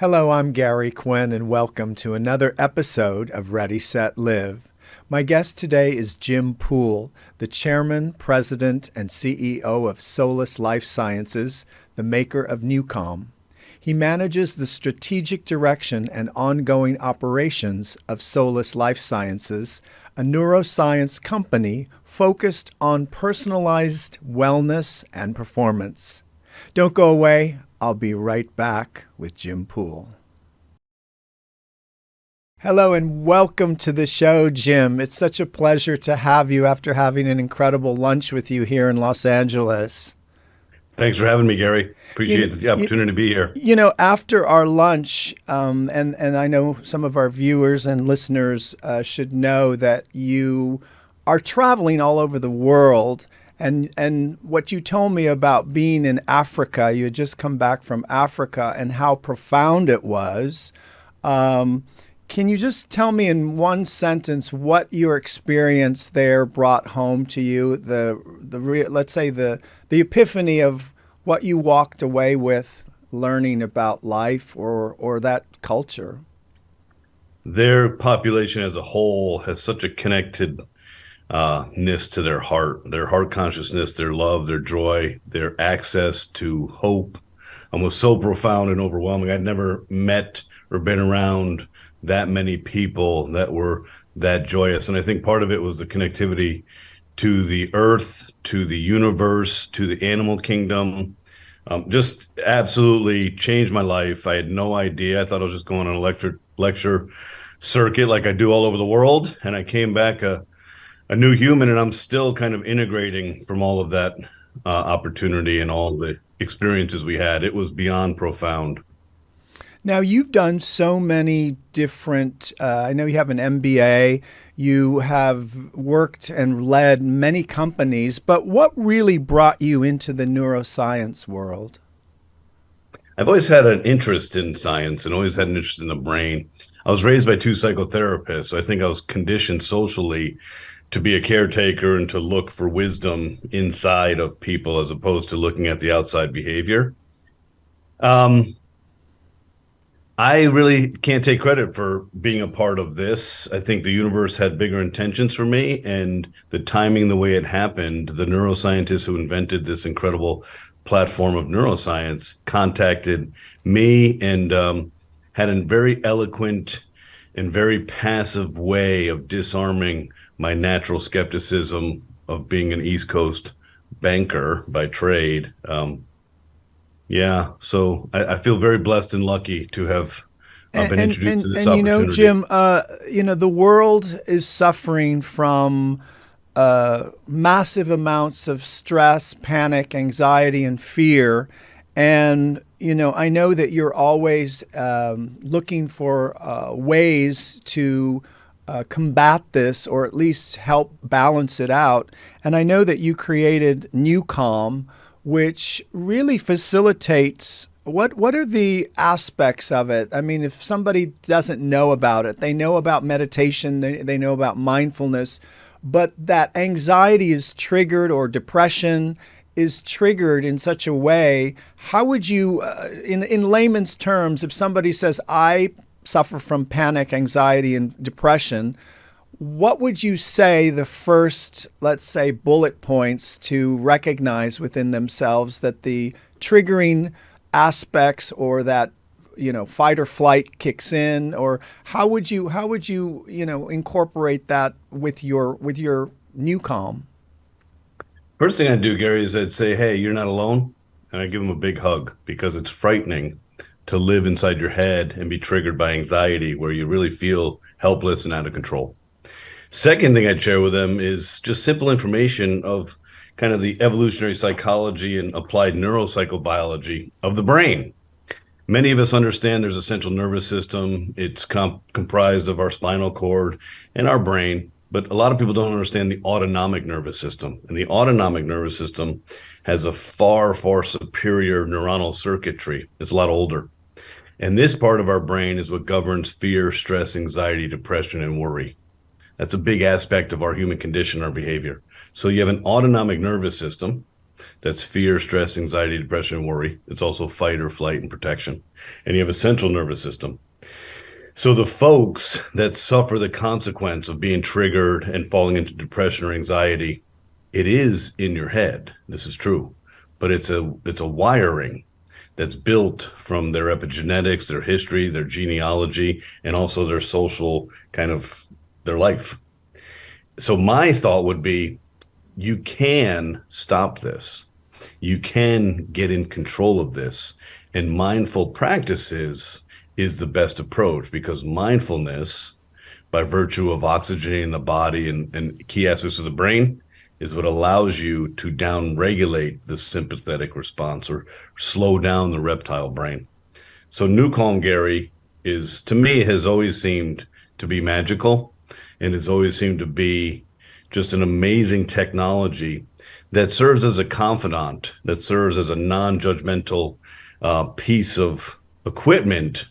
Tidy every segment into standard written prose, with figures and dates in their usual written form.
Hello, I'm Gary Quinn, and welcome to another episode of Ready, Set, Live. My guest today is Jim Poole, the chairman, president, and CEO of Solace Lifesciences, the maker of NuCalm. He manages the strategic direction and ongoing operations of Solace Lifesciences, a neuroscience company focused on personalized wellness and performance. Don't go away. I'll be right back with Jim Poole. Hello and welcome to the show, Jim. It's such a pleasure to have you after having an incredible lunch with you here in Los Angeles. Thanks for having me, Gary. Appreciate the opportunity to be here. You know, after our lunch, and I know some of our viewers and listeners should know that you are traveling all over the world. And what you told me about being in Africa, you had just come back from Africa and how profound it was. Can you just tell me in one sentence what your experience there brought home to you? Let's say the epiphany of what you walked away with learning about life or that culture. Their population as a whole has such a connected ness to their heart consciousness, their love, their joy, their access to hope, and was so profound and overwhelming. I'd never met or been around that many people that were that joyous. And I think part of it was the connectivity to the earth, to the universe, to the animal kingdom. Just absolutely changed my life. I had no idea. I thought I was just going on a lecture circuit like I do all over the world. And I came back a new human, and I'm still kind of integrating from all of that opportunity and all the experiences we had. It was beyond profound. Now, you've done so many different, I know you have an MBA, you have worked and led many companies, but what really brought you into the neuroscience world? I've always had an interest in science and always had an interest in the brain. I was raised by two psychotherapists, so I think I was conditioned socially to be a caretaker and to look for wisdom inside of people as opposed to looking at the outside behavior. I really can't take credit for being a part of this. I think the universe had bigger intentions for me, and the timing, the way it happened, the neuroscientists who invented this incredible platform of neuroscience contacted me and had a very eloquent and very passive way of disarming my natural skepticism of being an East Coast banker by trade. So I feel very blessed and lucky to have been introduced to this opportunity. You know, Jim, the world is suffering from massive amounts of stress, panic, anxiety, and fear. And, I know that you're always looking for ways to combat this or at least help balance it out. And I know that you created NuCalm, which really facilitates what are the aspects of it? I mean, if somebody doesn't know about it, they know about meditation, they know about mindfulness, but that anxiety is triggered or depression is triggered in such a way, how would you, in layman's terms, if somebody says, I suffer from panic, anxiety, and depression, what would you say the first, let's say, bullet points to recognize within themselves that the triggering aspects or that, fight or flight kicks in? Or how would you incorporate that with your NuCalm? First thing I'd do, Gary, is I'd say, hey, you're not alone. And I'd give them a big hug, because it's frightening to live inside your head and be triggered by anxiety where you really feel helpless and out of control. Second thing I'd share with them is just simple information of kind of the evolutionary psychology and applied neuropsychobiology of the brain. Many of us understand there's a central nervous system. It's comprised of our spinal cord and our brain, but a lot of people don't understand the autonomic nervous system. And the autonomic nervous system has a far, far superior neuronal circuitry. It's a lot older. And this part of our brain is what governs fear, stress, anxiety, depression, and worry. That's a big aspect of our human condition, our behavior. So you have an autonomic nervous system, That's fear, stress, anxiety, depression, and worry. It's also fight or flight and protection. And you have a central nervous system. So the folks that suffer the consequence of being triggered and falling into depression or anxiety, it is in your head. This is true, but it's a wiring that's built from their epigenetics, their history, their genealogy, and also their social kind of their life. So my thought would be, you can stop this. You can get in control of this. And mindful practices is the best approach, because mindfulness, by virtue of oxygenating the body and key aspects of the brain, is what allows you to down-regulate the sympathetic response or slow down the reptile brain. So NuCalm, Gary, is, to me, has always seemed to be magical, and has always seemed to be just an amazing technology that serves as a confidant, that serves as a non-judgmental piece of equipment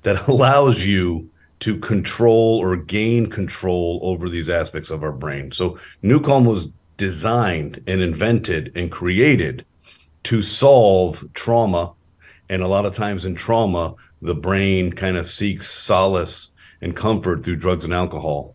that allows you to control or gain control over these aspects of our brain. So NuCalm was designed and invented and created to solve trauma. And a lot of times in trauma, the brain kind of seeks solace and comfort through drugs and alcohol.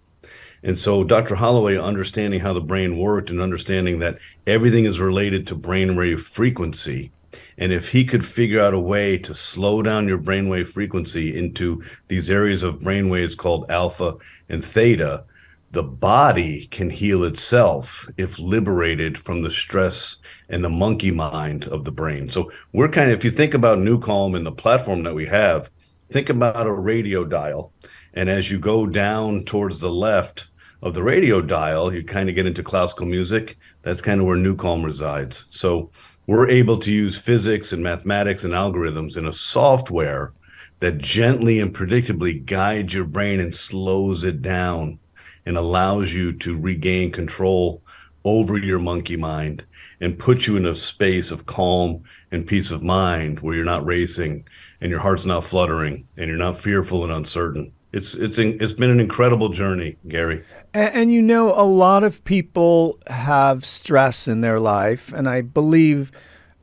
And so Dr. Holloway, understanding how the brain worked and understanding that everything is related to brainwave frequency, and if he could figure out a way to slow down your brainwave frequency into these areas of brainwaves called alpha and theta, the body can heal itself if liberated from the stress and the monkey mind of the brain. So we're kind of, if you think about NuCalm and the platform that we have, think about a radio dial. And as you go down towards the left of the radio dial, you kind of get into classical music. That's kind of where NuCalm resides. So we're able to use physics and mathematics and algorithms in a software that gently and predictably guides your brain and slows it down and allows you to regain control over your monkey mind and put you in a space of calm and peace of mind where you're not racing and your heart's not fluttering and you're not fearful and uncertain. It's been an incredible journey, Gary. And you know, a lot of people have stress in their life, and I believe,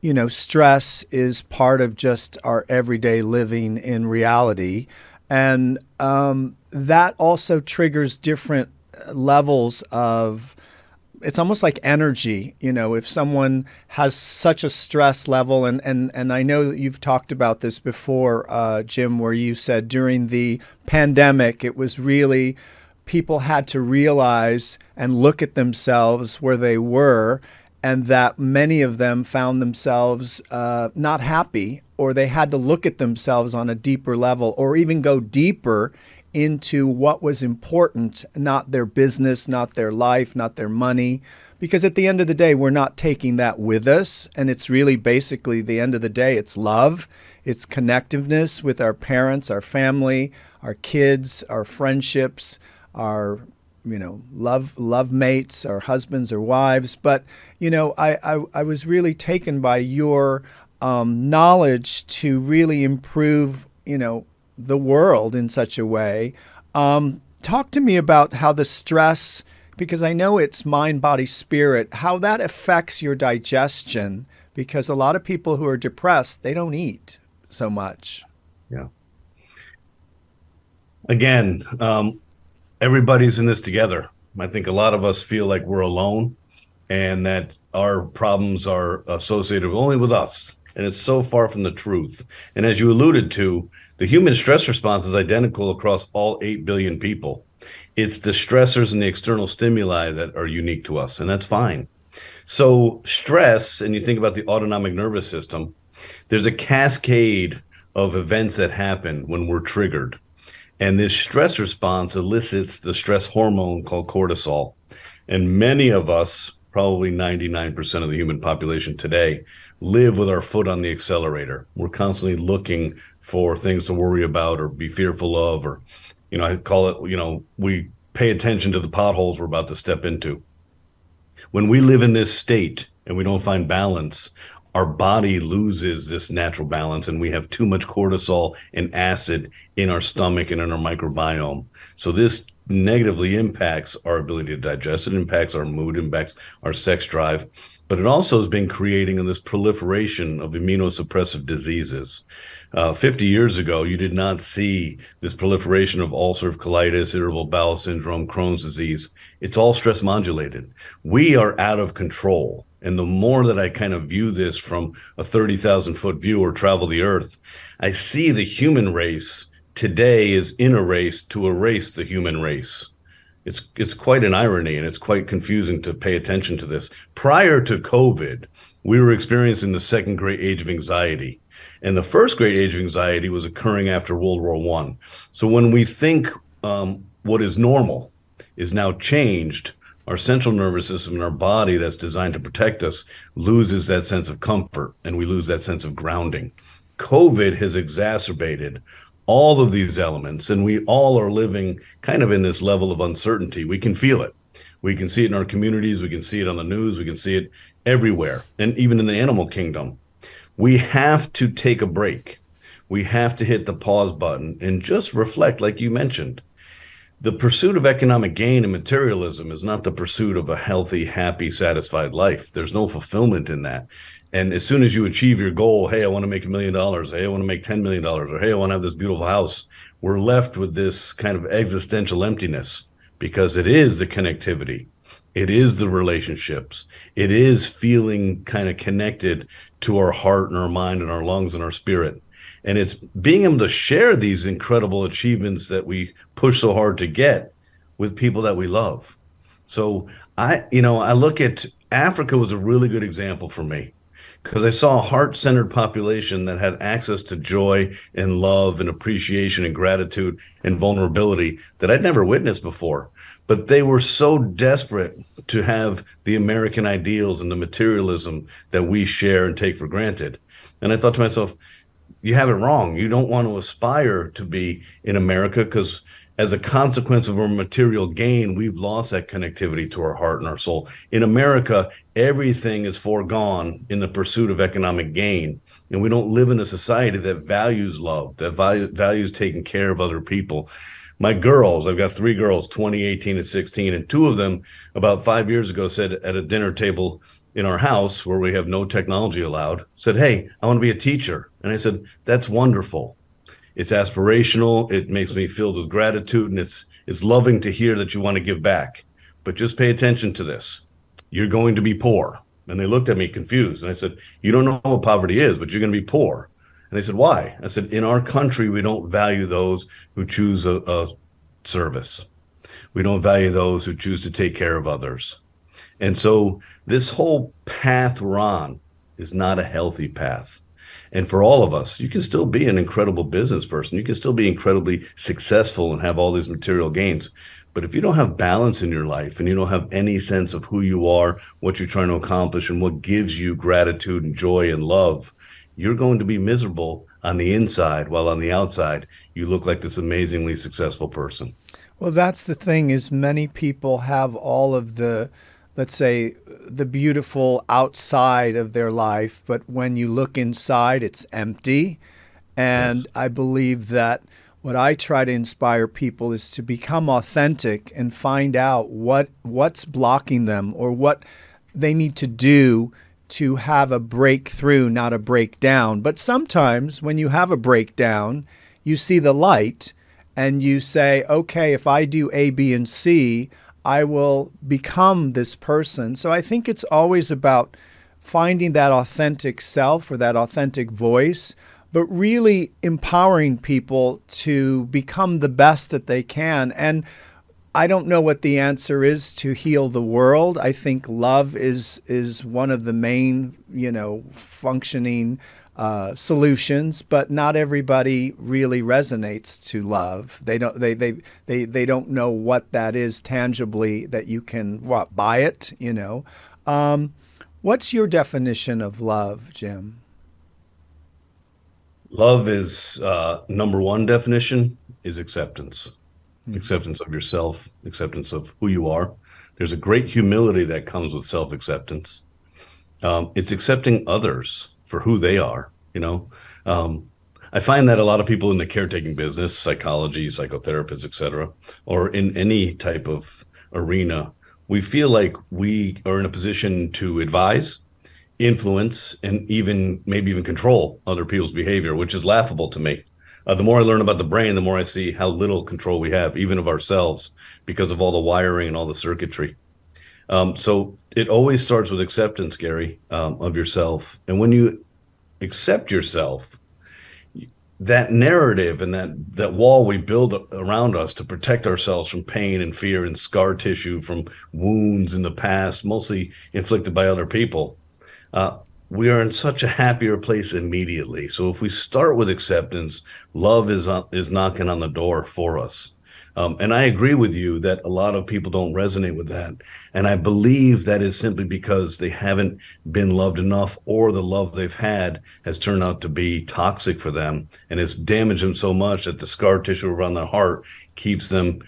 you know, stress is part of just our everyday living in reality. And that also triggers different levels of, it's almost like energy, you know, if someone has such a stress level, and I know that you've talked about this before, Jim, where you said during the pandemic, it was really, people had to realize and look at themselves where they were, and that many of them found themselves not happy, or they had to look at themselves on a deeper level, or even go deeper into what was important, not their business, not their life, not their money. Because at the end of the day, we're not taking that with us. And it's really basically the end of the day, it's love, it's connectiveness with our parents, our family, our kids, our friendships, our, you know, love mates, our husbands or wives. But, you know, I was really taken by your knowledge to really improve, you know, the world in such a way. Talk to me about how the stress, because I know it's mind, body, spirit, how that affects your digestion, because a lot of people who are depressed, they don't eat so much. Yeah. Again, everybody's in this together. I think a lot of us feel like we're alone and that our problems are associated only with us. And it's so far from the truth. And as you alluded to, the human stress response is identical across all 8 billion people. It's the stressors and the external stimuli that are unique to us, and that's fine. So stress, and you think about the autonomic nervous system, there's a cascade of events that happen when we're triggered. And this stress response elicits the stress hormone called cortisol. And many of us, probably 99% of the human population today, live with our foot on the accelerator. We're constantly looking for things to worry about or be fearful of, or, you know, I call it, you know, we pay attention to the potholes we're about to step into. When we live in this state and we don't find balance, our body loses this natural balance and we have too much cortisol and acid in our stomach and in our microbiome. So this negatively impacts our ability to digest. It impacts our mood, impacts our sex drive, but it also has been creating this proliferation of immunosuppressive diseases. 50 years ago, you did not see this proliferation of ulcerative colitis, irritable bowel syndrome, Crohn's disease. It's all stress modulated. We are out of control. And the more that I kind of view this from a 30,000 foot view or travel the earth, I see the human race today is in a race to erase the human race. It's quite an irony, and it's quite confusing to pay attention to this. Prior to COVID, we were experiencing the second great age of anxiety. And the first great age of anxiety was occurring after World War I. So when we think what is normal is now changed, our central nervous system and our body that's designed to protect us loses that sense of comfort, and we lose that sense of grounding. COVID has exacerbated all of these elements, and we all are living kind of in this level of uncertainty. We can feel it. We can see it in our communities. We can see it on the news. We can see it everywhere, and even in the animal kingdom. We have to take a break. We have to hit the pause button and just reflect, like you mentioned. The pursuit of economic gain and materialism is not the pursuit of a healthy, happy, satisfied life. There's no fulfillment in that. And as soon as you achieve your goal, hey, I want to make $1 million. Hey, I want to make $10 million. Or hey, I want to have this beautiful house. We're left with this kind of existential emptiness, because it is the connectivity. It is the relationships. It is feeling kind of connected to our heart and our mind and our lungs and our spirit. And it's being able to share these incredible achievements that we push so hard to get with people that we love. So I look at Africa was a really good example for me, because I saw a heart-centered population that had access to joy and love and appreciation and gratitude and vulnerability that I'd never witnessed before. But they were so desperate to have the American ideals and the materialism that we share and take for granted. And I thought to myself, you have it wrong. You don't want to aspire to be in America, because as a consequence of our material gain, we've lost that connectivity to our heart and our soul. In America, everything is foregone in the pursuit of economic gain. And we don't live in a society that values love, that values taking care of other people. My girls, I've got 3 girls, 20, 18, and 16, and 2 of them about 5 years ago said at a dinner table in our house, where we have no technology allowed, said, hey, I want to be a teacher. And I said, that's wonderful. It's aspirational. It makes me filled with gratitude, and it's loving to hear that you want to give back. But just pay attention to this. You're going to be poor. And they looked at me confused. And I said, you don't know what poverty is, but you're going to be poor. And they said, why? I said, in our country, we don't value those who choose a service. We don't value those who choose to take care of others. And so this whole path we're on is not a healthy path. And for all of us, you can still be an incredible business person. You can still be incredibly successful and have all these material gains. But if you don't have balance in your life, and you don't have any sense of who you are, what you're trying to accomplish, and what gives you gratitude and joy and love, you're going to be miserable on the inside, while on the outside, you look like this amazingly successful person. Well, that's the thing, is many people have all of the, let's say, the beautiful outside of their life, but when you look inside, it's empty. And yes. I believe that what I try to inspire people is to become authentic and find out what's blocking them, or what they need to do to have a breakthrough, not a breakdown. But sometimes when you have a breakdown, you see the light and you say, okay, if I do A, B, and C, I will become this person. So I think it's always about finding that authentic self, or that authentic voice, but really empowering people to become the best that they can. And I don't know what the answer is to heal the world. I think love is one of the main, functioning solutions, but not everybody really resonates to love. They don't know what that is tangibly, that you can buy it. What's your definition of love, Jim? Love is number one definition is acceptance. Acceptance of yourself, acceptance of who you are. There's a great humility that comes with self-acceptance. It's accepting others for who they are. I find that a lot of people in the caretaking business, psychology, psychotherapists, etc., or in any type of arena, we feel like we are in a position to advise, influence, and even maybe even control other people's behavior, which is laughable to me. The more I learn about the brain, the more I see how little control we have, even of ourselves, because of all the wiring and all the circuitry. So it always starts with acceptance, Gary, of yourself. And when you accept yourself, that narrative and that wall we build around us to protect ourselves from pain and fear and scar tissue from wounds in the past, mostly inflicted by other people, we are in such a happier place immediately. So if we start with acceptance, love is knocking on the door for us. And I agree with you that a lot of people don't resonate with that. And I believe that is simply because they haven't been loved enough, or the love they've had has turned out to be toxic for them and has damaged them so much that the scar tissue around their heart keeps them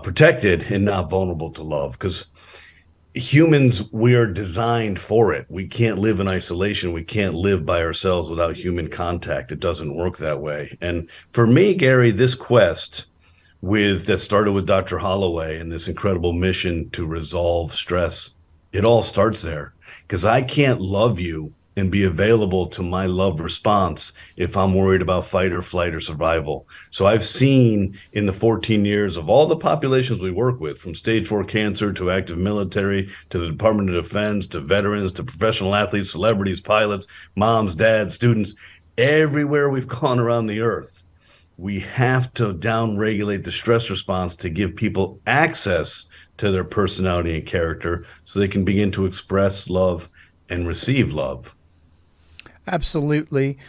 protected and not vulnerable to love. Because humans, we are designed for it. We can't live in isolation. We can't live by ourselves without human contact. It doesn't work that way. And for me, Gary, this quest that started with Dr. Holloway and this incredible mission to resolve stress, it all starts there, because I can't love you and be available to my love response if I'm worried about fight or flight or survival. So I've seen in the 14 years of all the populations we work with, from stage 4 cancer to active military, to the Department of Defense, to veterans, to professional athletes, celebrities, pilots, moms, dads, students, everywhere we've gone around the earth, we have to downregulate the stress response to give people access to their personality and character so they can begin to express love and receive love. Absolutely.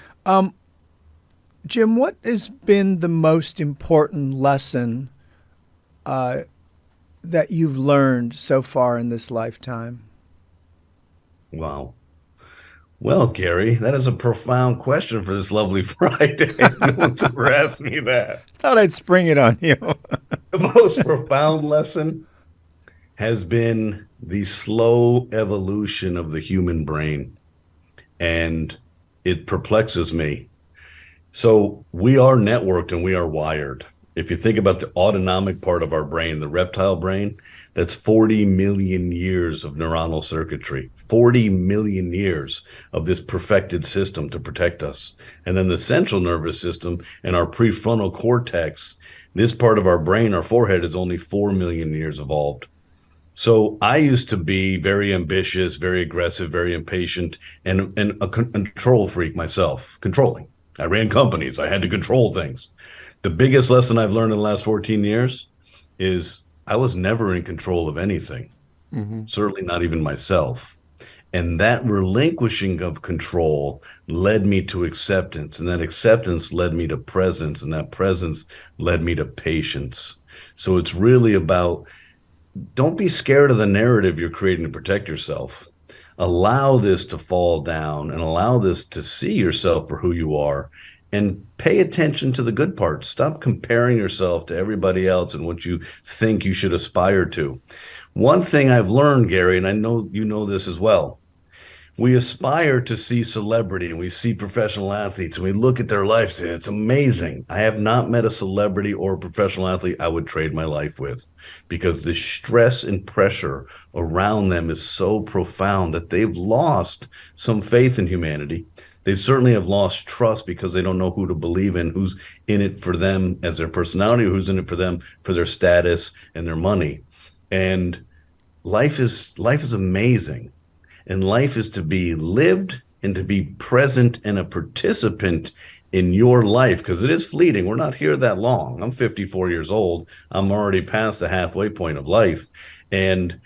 Jim, what has been the most important lesson that you've learned so far in this lifetime? Wow. Well, Gary, that is a profound question for this lovely Friday. No one's ever asked me that. Thought I'd spring it on you. The most profound lesson has been the slow evolution of the human brain, and it perplexes me. So we are networked and we are wired. If you think about the autonomic part of our brain, the reptile brain, that's 40 million years of neuronal circuitry, 40 million years of this perfected system to protect us. And then the central nervous system and our prefrontal cortex, this part of our brain, our forehead, is only 4 million years evolved. So I used to be very ambitious, very aggressive, very impatient, and a control freak myself, controlling. I ran companies. I had to control things. The biggest lesson I've learned in the last 14 years is I was never in control of anything, certainly not even myself. And that relinquishing of control led me to acceptance, and that acceptance led me to presence, and that presence led me to patience. So it's really about, don't be scared of the narrative you're creating to protect yourself. Allow this to fall down and allow this to see yourself for who you are, and pay attention to the good parts. Stop comparing yourself to everybody else and what you think you should aspire to. One thing I've learned, Gary, and I know you know this as well, we aspire to see celebrity and we see professional athletes and we look at their lives and it's amazing. I have not met a celebrity or a professional athlete I would trade my life with, because the stress and pressure around them is so profound that they've lost some faith in humanity. They certainly have lost trust because they don't know who to believe in, who's in it for them as their personality, or who's in it for them for their status and their money. And life is amazing. And life is to be lived and to be present and a participant in your life, because it is fleeting. We're not here that long. I'm 54 years old. I'm already past the halfway point of life. And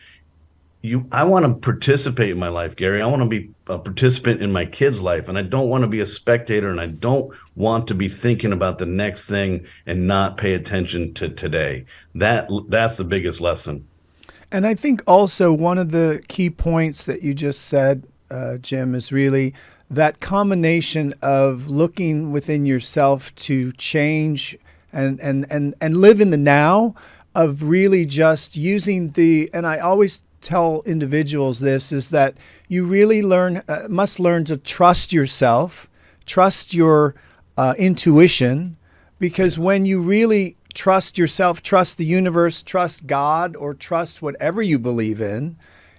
I want to participate in my life, Gary. I want to be a participant in my kid's life, and I don't want to be a spectator, and I don't want to be thinking about the next thing and not pay attention to today. That's the biggest lesson. And I think also one of the key points that you just said, Jim, is really that combination of looking within yourself to change and live in the now, of really just using and I always tell individuals this, is that you really must learn to trust yourself, trust your intuition, because Yes. when you really trust yourself, trust the universe, trust God, or trust whatever you believe in,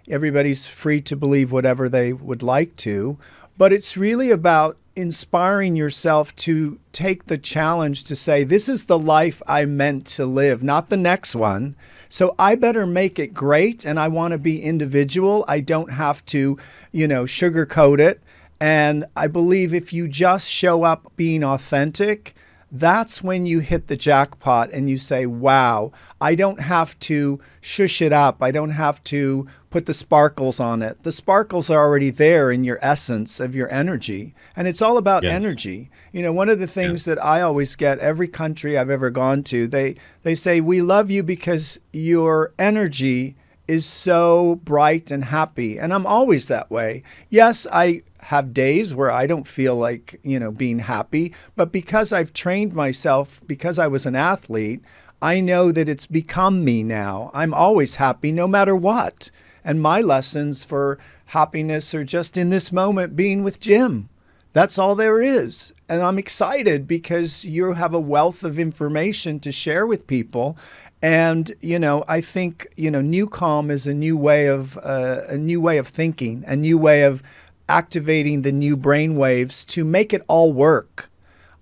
everybody's free to believe whatever they would like to, but it's really about inspiring yourself to take the challenge to say, this is the life I meant to live, not the next one. So I better make it great, and I want to be individual. I don't have to, sugarcoat it. And I believe if you just show up being authentic, that's when you hit the jackpot and you say, wow, I don't have to shush it up. I don't have to put the sparkles on it. The sparkles are already there in your essence of your energy. And it's all about Yes. energy. One of the things Yes. that I always get, every country I've ever gone to, they say, we love you because your energy is so bright and happy. And I'm always that way. Yes, I have days where I don't feel like, being happy, but because I've trained myself, because I was an athlete, I know that it's become me now. I'm always happy no matter what. And my lessons for happiness are just in this moment being with Jim. That's all there is. And I'm excited because you have a wealth of information to share with people. And, I think, NuCalm is a new way of thinking, a new way of activating the new brain waves to make it all work.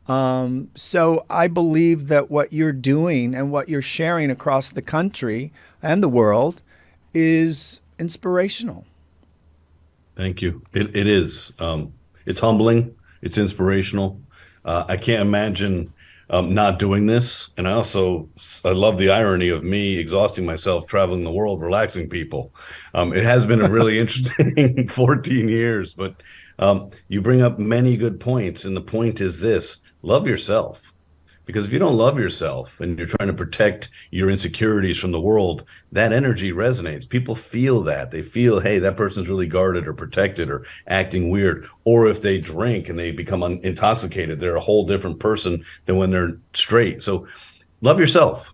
So I believe that what you're doing and what you're sharing across the country and the world is inspirational. Thank you. It is. It's humbling. It's inspirational. I can't imagine not doing this. And I love the irony of me exhausting myself, traveling the world, relaxing people. It has been a really interesting 14 years, but you bring up many good points. And the point is this: love yourself. Because if you don't love yourself and you're trying to protect your insecurities from the world, that energy resonates. People feel that. They feel, hey, that person's really guarded or protected or acting weird. Or if they drink and they become intoxicated, they're a whole different person than when they're straight. So love yourself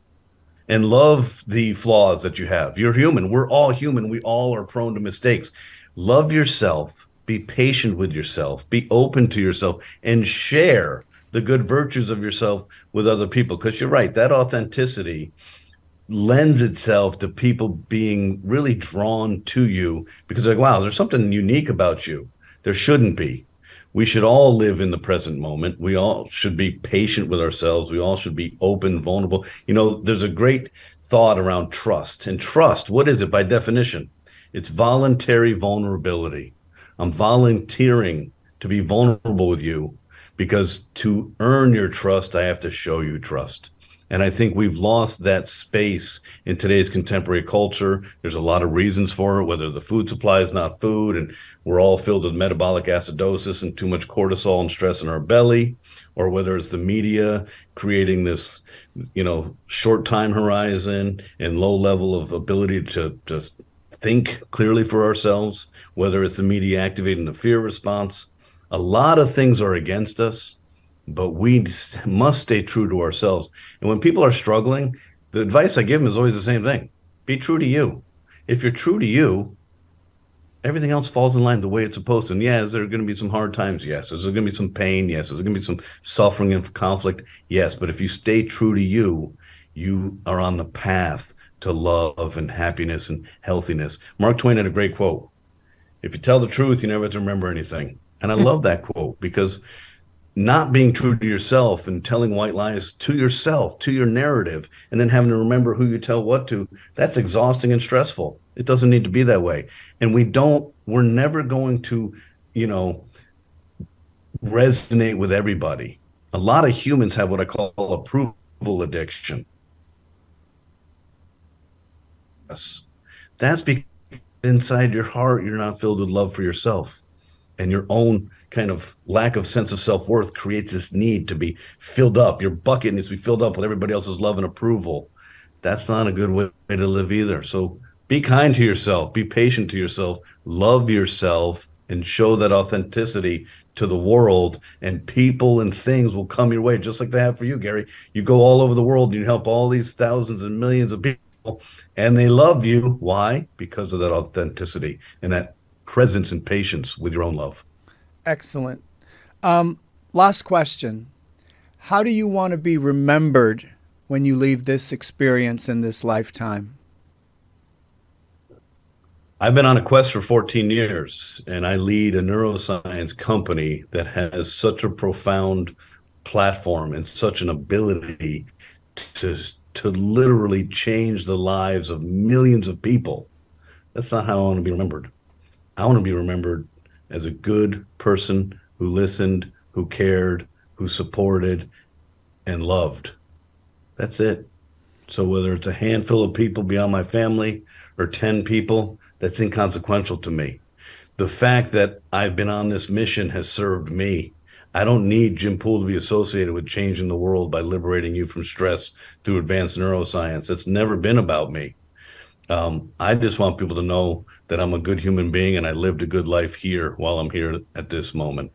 and love the flaws that you have. You're human. We're all human. We all are prone to mistakes. Love yourself. Be patient with yourself. Be open to yourself and share the good virtues of yourself with other people. Because you're right, that authenticity lends itself to people being really drawn to you because they're like, wow, there's something unique about you. There shouldn't be. We should all live in the present moment. We all should be patient with ourselves. We all should be open, vulnerable. There's a great thought around trust. And trust, what is it by definition? It's voluntary vulnerability. I'm volunteering to be vulnerable with you because to earn your trust, I have to show you trust. And I think we've lost that space in today's contemporary culture. There's a lot of reasons for it, whether the food supply is not food and we're all filled with metabolic acidosis and too much cortisol and stress in our belly, or whether it's the media creating this, short time horizon and low level of ability to just think clearly for ourselves, whether it's the media activating the fear response. A lot of things are against us, but we must stay true to ourselves. And when people are struggling, the advice I give them is always the same thing. Be true to you. If you're true to you, everything else falls in line the way it's supposed to. And yeah, is there going to be some hard times? Yes. Is there going to be some pain? Yes. Is there going to be some suffering and conflict? Yes. But if you stay true to you, you are on the path to love and happiness and healthiness. Mark Twain had a great quote. If you tell the truth, you never have to remember anything. And I love that quote because not being true to yourself and telling white lies to yourself, to your narrative, and then having to remember who you tell what to, that's exhausting and stressful. It doesn't need to be that way. And we're never going to, resonate with everybody. A lot of humans have what I call approval addiction. Yes. That's because inside your heart, you're not filled with love for yourself. And your own kind of lack of sense of self-worth creates this need to be filled up. Your bucket needs to be filled up with everybody else's love and approval. That's not a good way to live either. So be kind to yourself, be patient to yourself, love yourself, and show that authenticity to the world, and people and things will come your way, just like they have for you, Gary. You go all over the world and you help all these thousands and millions of people, and they love you. Why? Because of that authenticity and that presence and patience with your own love. Excellent. Last question. How do you want to be remembered when you leave this experience in this lifetime? I've been on a quest for 14 years, and I lead a neuroscience company that has such a profound platform and such an ability to to literally change the lives of millions of people. That's not how I want to be remembered. I want to be remembered as a good person who listened, who cared, who supported, and loved. That's it. So whether it's a handful of people beyond my family or 10 people, that's inconsequential to me. The fact that I've been on this mission has served me. I don't need Jim Poole to be associated with changing the world by liberating you from stress through advanced neuroscience. It's never been about me. I just want people to know that I'm a good human being and I lived a good life here while I'm here at this moment.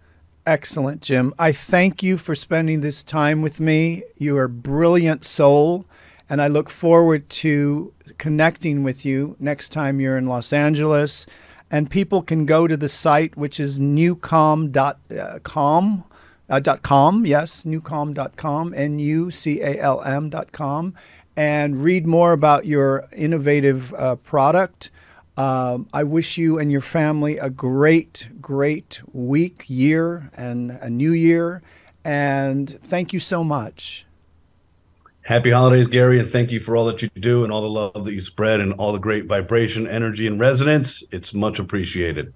Excellent, Jim. I thank you for spending this time with me. You are a brilliant soul, and I look forward to connecting with you next time you're in Los Angeles. And people can go to the site, which is nucalm.com. Yes, nucalm.com, nucalm.com, and read more about your innovative product. I wish you and your family a great, great week, year, and a new year. And thank you so much. Happy holidays, Gary, and thank you for all that you do and all the love that you spread and all the great vibration, energy, and resonance. It's much appreciated.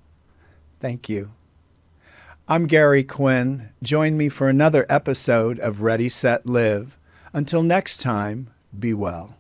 Thank you. I'm Gary Quinn. Join me for another episode of Ready, Set, Live. Until next time, be well.